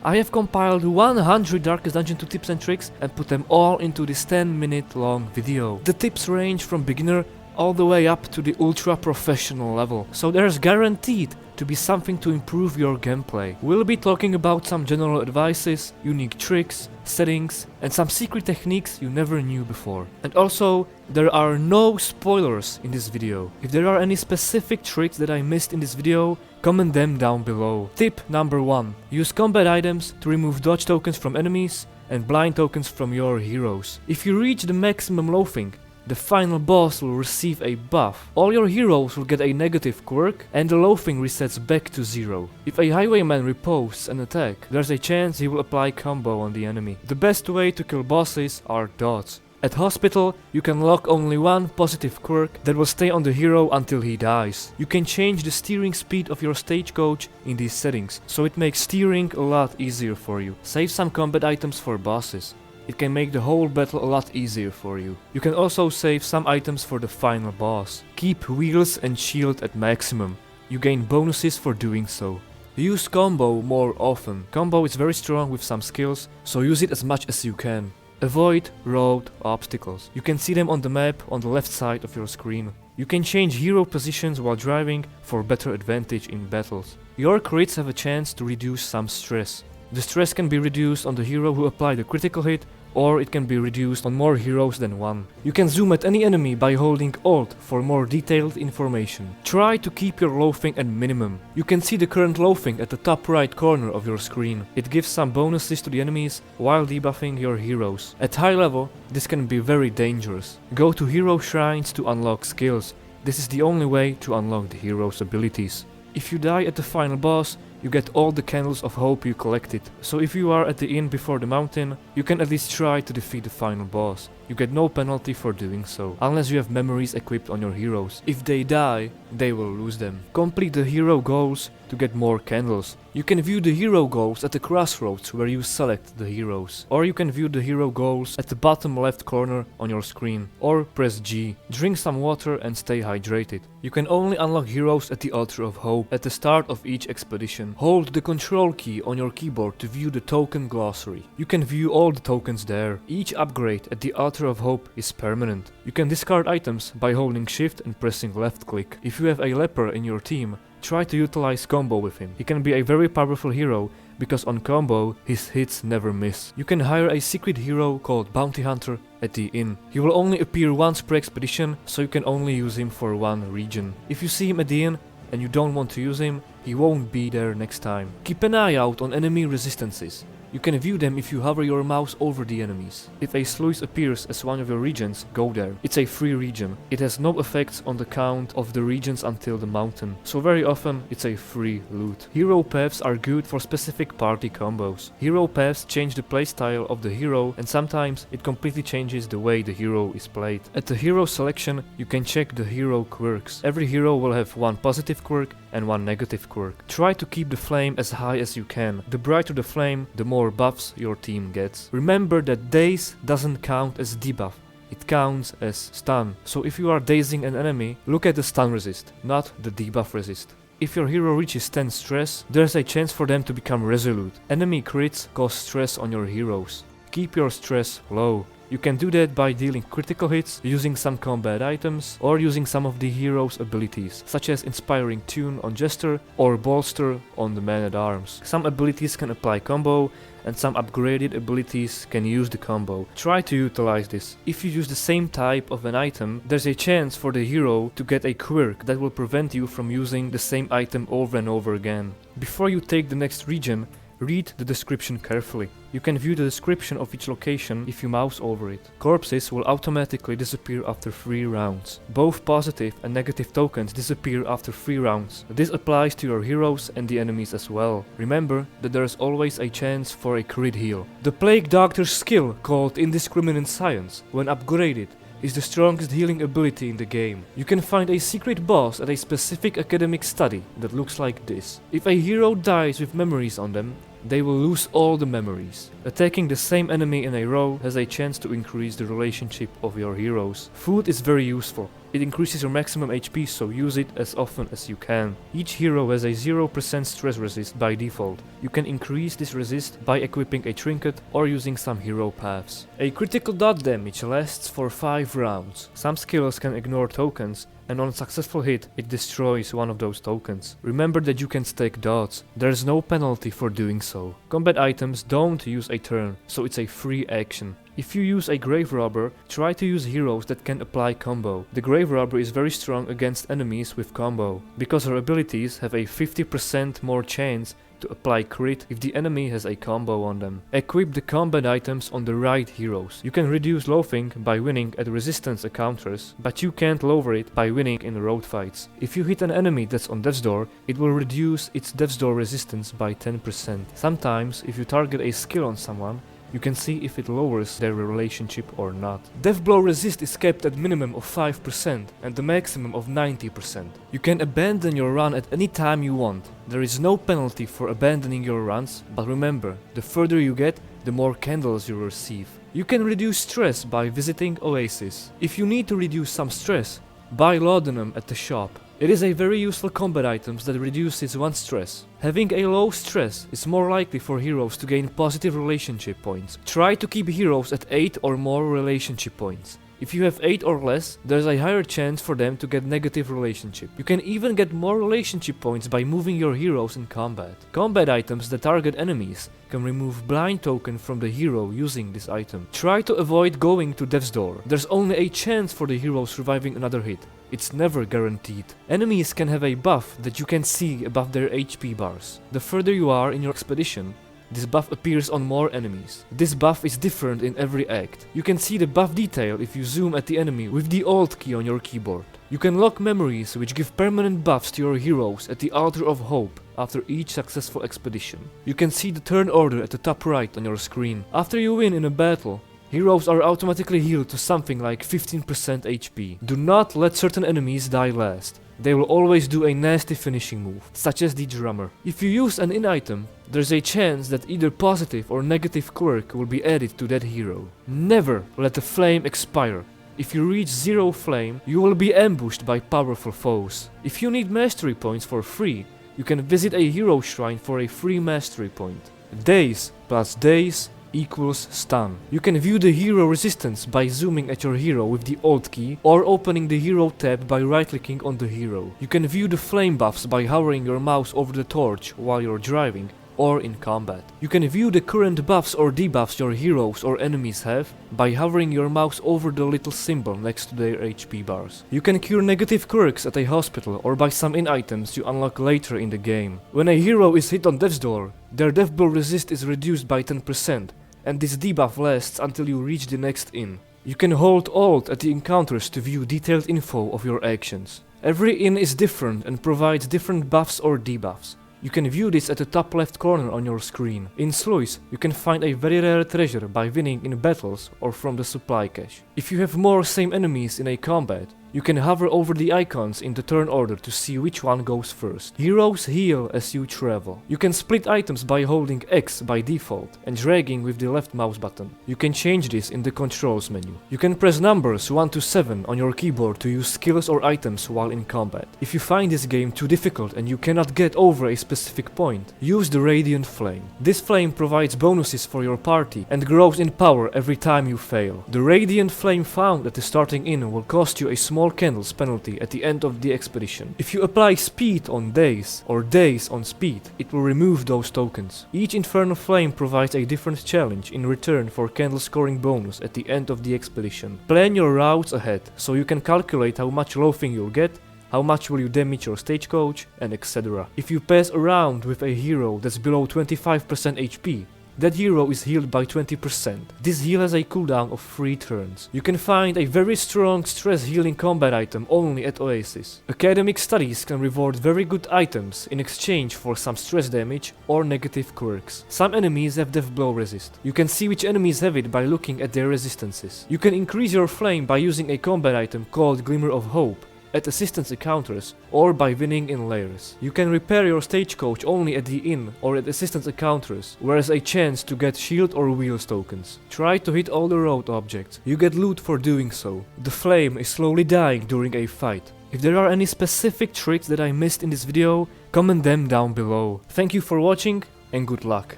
I have compiled 100 Darkest Dungeon 2 tips and tricks and put them all into this 10-minute long video. The tips range from beginner all the way up to the ultra professional level, so there's guaranteed to be something to improve your gameplay. We'll be talking about some general advices, unique tricks, settings, and some secret techniques you never knew before. And also, there are no spoilers in this video. If there are any specific tricks that I missed in this video, comment them down below. Tip number 1. Use combat items to remove dodge tokens from enemies and blind tokens from your heroes. If you reach the maximum Loathing, the final boss will receive a buff. All your heroes will get a negative quirk and the Loathing resets back to 0. If a highwayman riposts an attack, there's a chance he will apply combo on the enemy. The best way to kill bosses are dots. At hospital, you can lock only one positive quirk that will stay on the hero until he dies. You can change the steering speed of your stagecoach in these settings, so it makes steering a lot easier for you. Save some combat items for bosses. It can make the whole battle a lot easier for you. You can also save some items for the final boss. Keep wheels and shield at maximum. You gain bonuses for doing so. Use combo more often. Combo is very strong with some skills, so use it as much as you can. Avoid road obstacles. You can see them on the map on the left side of your screen. You can change hero positions while driving for better advantage in battles. Your crits have a chance to reduce some stress. The stress can be reduced on the hero who applied a critical hit, or it can be reduced on more heroes than one. You can zoom at any enemy by holding Alt for more detailed information. Try to keep your Loathing at minimum. You can see the current Loathing at the top right corner of your screen. It gives some bonuses to the enemies while debuffing your heroes. At high level, this can be very dangerous. Go to hero shrines to unlock skills. This is the only way to unlock the hero's abilities. If you die at the final boss, you get all the candles of hope you collected. So if you are at the inn before the mountain, you can at least try to defeat the final boss. You get no penalty for doing so, unless you have memories equipped on your heroes. If they die, they will lose them. Complete the hero goals to get more candles. You can view the hero goals at the crossroads where you select the heroes. Or you can view the hero goals at the bottom left corner on your screen. Or press G. Drink some water and stay hydrated. You can only unlock heroes at the Altar of Hope at the start of each expedition. Hold the control key on your keyboard to view the token glossary. You can view all the tokens there. Each upgrade at the Altar of Hope is permanent. You can discard items by holding shift and pressing left click. If you have a leper in your team, try to utilize combo with him. He can be a very powerful hero because on combo his hits never miss. You can hire a secret hero called Bounty Hunter at the inn. He will only appear once per expedition, so you can only use him for one region. If you see him at the inn and you don't want to use him, he won't be there next time. Keep an eye out on enemy resistances. You can view them if you hover your mouse over the enemies. If a sluice appears as one of your regions, go there. It's a free region. It has no effects on the count of the regions until the mountain, so very often it's a free loot. Hero paths are good for specific party combos. Hero paths change the playstyle of the hero, and sometimes it completely changes the way the hero is played. At the hero selection, you can check the hero quirks. Every hero will have one positive quirk and one negative quirk. Try to keep the flame as high as you can. The brighter the flame, the more buffs your team gets. Remember that daze doesn't count as debuff, it counts as stun. So if you are dazing an enemy, look at the stun resist, not the debuff resist. If your hero reaches 10 stress, there's a chance for them to become resolute. Enemy crits cause stress on your heroes. Keep your stress low. You can do that by dealing critical hits, using some combat items, or using some of the hero's abilities, such as Inspiring Tune on Jester or Bolster on the Man-at-Arms. Some abilities can apply combo, and some upgraded abilities can use the combo. Try to utilize this. If you use the same type of an item, there's a chance for the hero to get a quirk that will prevent you from using the same item over and over again. Before you take the next region, read the description carefully. You can view the description of each location if you mouse over it. Corpses will automatically disappear after 3 rounds. Both positive and negative tokens disappear after 3 rounds. This applies to your heroes and the enemies as well. Remember that there is always a chance for a crit heal. The Plague Doctor's skill, called Indiscriminate Science, when upgraded, is the strongest healing ability in the game. You can find a secret boss at a specific academic study that looks like this. If a hero dies with memories on them, they will lose all the memories. Attacking the same enemy in a row has a chance to increase the relationship of your heroes. Food is very useful. It increases your maximum HP, so use it as often as you can. Each hero has a 0% stress resist by default. You can increase this resist by equipping a trinket or using some hero paths. A critical dot damage lasts for 5 rounds. Some skills can ignore tokens, and on a successful hit, it destroys one of those tokens. Remember that you can stack dots. There's no penalty for doing so. Combat items don't use a turn, so it's a free action. If you use a Grave Robber, try to use heroes that can apply combo. The Grave Robber is very strong against enemies with combo, because her abilities have a 50% more chance to apply crit if the enemy has a combo on them. Equip the combat items on the right heroes. You can reduce Loathing by winning at resistance encounters, but you can't lower it by winning in road fights. If you hit an enemy that's on death's door, it will reduce its death's door resistance by 10%. Sometimes, if you target a skill on someone, you can see if it lowers their relationship or not. Death blow resist is kept at minimum of 5% and the maximum of 90%. You can abandon your run at any time you want. There is no penalty for abandoning your runs, but remember, the further you get, the more candles you receive. You can reduce stress by visiting Oasis. If you need to reduce some stress, buy laudanum at the shop. It is a very useful combat item that reduces one's stress. Having a low stress is more likely for heroes to gain positive relationship points. Try to keep heroes at 8 or more relationship points. If you have 8 or less, there's a higher chance for them to get negative relationship. You can even get more relationship points by moving your heroes in combat. Combat items that target enemies can remove blind token from the hero using this item. Try to avoid going to death's door. There's only a chance for the hero surviving another hit. It's never guaranteed. Enemies can have a buff that you can see above their HP bars. The further you are in your expedition, this buff appears on more enemies. This buff is different in every act. You can see the buff detail if you zoom at the enemy with the Alt key on your keyboard. You can lock memories which give permanent buffs to your heroes at the Altar of Hope after each successful expedition. You can see the turn order at the top right on your screen. After you win in a battle, heroes are automatically healed to something like 15% HP. Do not let certain enemies die last. They will always do a nasty finishing move, such as the drummer. If you use an in-item, there's a chance that either positive or negative quirk will be added to that hero. Never let the flame expire. If you reach 0 flame, you will be ambushed by powerful foes. If you need mastery points for free, you can visit a hero shrine for a free mastery point. Days plus days equals stun. You can view the hero resistance by zooming at your hero with the Alt key or opening the hero tab by right-clicking on the hero. You can view the flame buffs by hovering your mouse over the torch while you're driving or in combat. You can view the current buffs or debuffs your heroes or enemies have by hovering your mouse over the little symbol next to their HP bars. You can cure negative quirks at a hospital or buy some in-items you unlock later in the game. When a hero is hit on death's door, their death blow resist is reduced by 10%, and this debuff lasts until you reach the next inn. You can hold Alt at the encounters to view detailed info of your actions. Every inn is different and provides different buffs or debuffs. You can view this at the top left corner on your screen. In Sluice, you can find a very rare treasure by winning in battles or from the supply cache. If you have more same enemies in a combat, you can hover over the icons in the turn order to see which one goes first. Heroes heal as you travel. You can split items by holding X by default and dragging with the left mouse button. You can change this in the controls menu. You can press numbers 1 to 7 on your keyboard to use skills or items while in combat. If you find this game too difficult and you cannot get over a specific point, use the Radiant Flame. This flame provides bonuses for your party and grows in power every time you fail. The Radiant Flame found at the starting inn will cost you a small candles penalty at the end of the expedition. If you apply speed on days or days on speed, it will remove those tokens. Each infernal flame provides a different challenge in return for candle scoring bonus at the end of the expedition. Plan your routes ahead so you can calculate how much loathing you'll get, how much will you damage your stagecoach, and etc. If you pass around with a hero that's below 25% HP, that hero is healed by 20%. This heal has a cooldown of 3 turns. You can find a very strong stress healing combat item only at Oasis. Academic studies can reward very good items in exchange for some stress damage or negative quirks. Some enemies have death blow resist. You can see which enemies have it by looking at their resistances. You can increase your flame by using a combat item called Glimmer of Hope, at assistance encounters or by winning in layers. You can repair your Stagecoach only at the inn or at assistance encounters, whereas a chance to get shield or wheels tokens. Try to hit all the road objects. You get loot for doing so. The flame is slowly dying during a fight. If there are any specific tricks that I missed in this video, comment them down below. Thank you for watching and good luck.